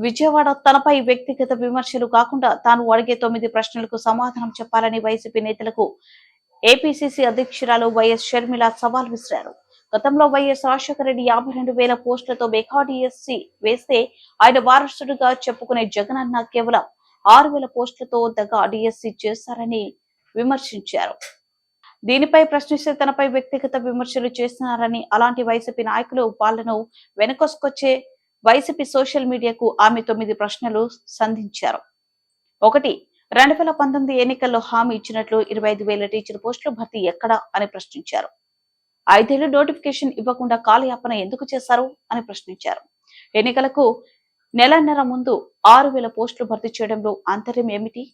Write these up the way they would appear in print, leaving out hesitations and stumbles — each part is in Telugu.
విజయవాడ తనపై వ్యక్తిగత విమర్శలు కాకుండా తాను అడిగే 9 ప్రశ్నలకు సమాధానం చెప్పాలని వైసీపీ నేతలకు ఏపీసీసీ అధ్యక్షురాలు వైఎస్ షర్మిల సవాల్ విసిరారు. గతంలో వైఎస్ రాజశేఖర రెడ్డి 52,000 పోస్టులతో మెగా డిఎస్సీ వేస్తే ఆయన వారసుడిగా చెప్పుకునే జగనన్న కేవలం 6,000 పోస్టులతో దగా డిఎస్సీ చేశారని విమర్శించారు. దీనిపై ప్రశ్నిస్తే తనపై వ్యక్తిగత విమర్శలు చేస్తున్నారని, అలాంటి వైసీపీ నాయకులు వాళ్లను వెనకొసుకొచ్చే వైసీపీ సోషల్ మీడియాకు ఆమె 9 ప్రశ్నలు సంధించారు. 1. 2019 ఎన్నికల్లో హామీ ఇచ్చినట్లు 25,000 టీచర్ పోస్టులు భర్తీ ఎక్కడా అని ప్రశ్నించారు. 5 ఏళ్లు నోటిఫికేషన్ ఇవ్వకుండా కాలయాపన ఎందుకు చేశారు అని ప్రశ్నించారు. ఎన్నికలకు నెలన్నర ముందు 6,000 పోస్టులు భర్తీ చేయడంలో ఆంతర్యం ఏమిటి?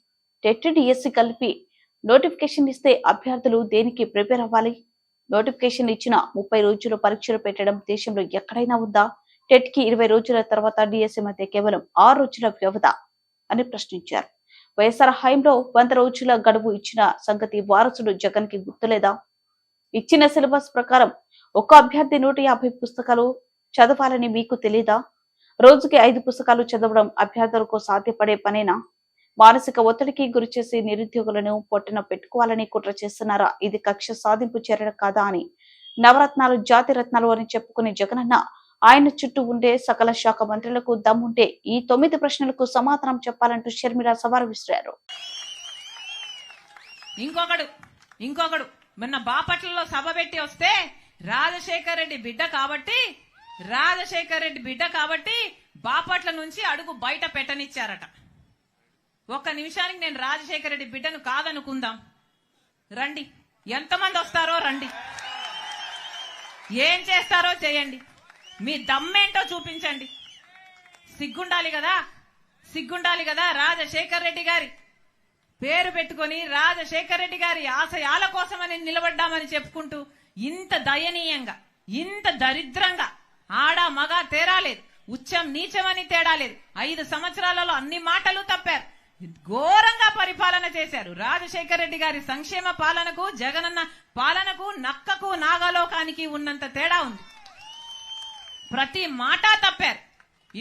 టెట్ డిఎస్సీ కలిపి నోటిఫికేషన్ ఇస్తే అభ్యర్థులు దేనికి ప్రిపేర్ అవ్వాలి? నోటిఫికేషన్ ఇచ్చిన 30 రోజులు పరీక్షలు పెట్టడం దేశంలో ఎక్కడైనా ఉందా? టెట్ కి 20 రోజుల తర్వాత డిఎస్సీ మధ్య కేవలం 6 రోజుల వ్యవధ అని ప్రశ్నించారు. వైఎస్ఆర్ హయాంలో 100 రోజుల గడువు ఇచ్చిన సంగతి వారసుడు జగన్ కి గుర్తులేదా? ఇచ్చిన సిలబస్ ప్రకారం ఒక్క అభ్యర్థి 150 పుస్తకాలు చదవాలని మీకు తెలీదా? రోజుకి 5 పుస్తకాలు చదవడం అభ్యర్థులకు సాధ్యపడే పనేనా? మానసిక ఒత్తిడికి గురిచేసి నిరుద్యోగులను పొట్టన పెట్టుకోవాలని కుట్ర చేస్తున్నారా? ఇది కక్ష సాధింపు చర్య కాదా అని నవరత్నాలు జాతి రత్నాలు అని చెప్పుకునే జగనన్న ఆయన చుట్టూ ఉండే సకల శాఖ మంత్రులకు దమ్ముంటే ఈ 9 ప్రశ్నలకు సమాధానం చెప్పాలంటూ షర్మిల సవాల్ విసిరారు. ఇంకొకడు మొన్న బాపట్లలో సభ పెట్టి వస్తే రాజశేఖర రెడ్డి బిడ్డ కాబట్టి బాపట్ల నుంచి అడుగు బయట పెట్టనిచ్చారట. ఒక్క నిమిషానికి నేను రాజశేఖర రెడ్డి బిడ్డను కాదనుకుందాం. రండి, ఎంతమంది వస్తారో రండి, ఏం చేస్తారో చేయండి, మీ దమ్మేంటో చూపించండి. సిగ్గుండాలి కదా రాజశేఖర రెడ్డి గారి పేరు పెట్టుకొని రాజశేఖర రెడ్డి గారి ఆశయాల కోసమని నిలబడ్డామని చెప్పుకుంటూ ఇంత దయనీయంగా, ఇంత దరిద్రంగా ఆడ మగ తేడా లేదు, ఉచ్చం నీచమని తేడా లేదు. 5 సంవత్సరాలలో అన్ని మాటలు తప్పారు, ఘోరంగా పరిపాలన చేశారు. రాజశేఖర రెడ్డి గారి సంక్షేమ పాలనకు జగనన్న పాలనకు నక్కకు నాగలోకానికి ఉన్నంత తేడా ఉంది. ప్రతి మాట తప్పారు.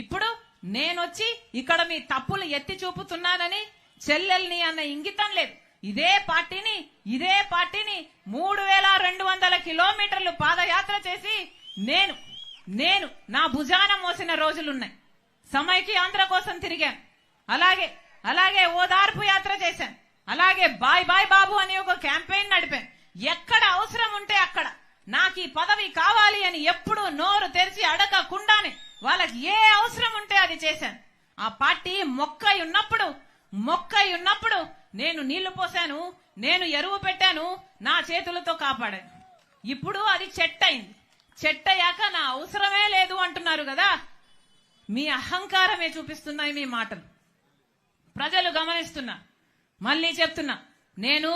ఇప్పుడు నేనొచ్చి ఇక్కడ మీ తప్పులు ఎత్తి చూపుతున్నానని చెల్లెల్ని అన్న ఇంగితం లేదు. ఇదే పార్టీని 3,200 కిలోమీటర్లు పాదయాత్ర చేసి నేను నా భుజాన మోసిన రోజులున్నాయి. సమైకి ఆంధ్ర కోసం తిరిగాను, అలాగే ఓదార్పు యాత్ర చేశాను, అలాగే బాయ్ బాయ్ బాబు అని ఒక క్యాంపెయిన్ నడిపాను. ఎక్కడ అవసరం ఉంటే అక్కడ నాకు ఈ పదవి కావాలి అని ఎప్పుడు నోరు తెరిచి అడగకుండానే వాళ్ళకి ఏ అవసరం ఉంటే అది చేశాను. ఆ పార్టీ మొక్కై ఉన్నప్పుడు నేను నీళ్లు పోసాను, నేను ఎరువు పెట్టాను, నా చేతులతో కాపాడాను. ఇప్పుడు అది చెట్టయింది. చెట్టయ్యాక నా అవసరమే లేదు అంటున్నారు కదా. మీ అహంకారమే చూపిస్తున్నాయి మీ మాటలు. ప్రజలు గమనిస్తున్నా. మళ్ళీ చెప్తున్నా, నేను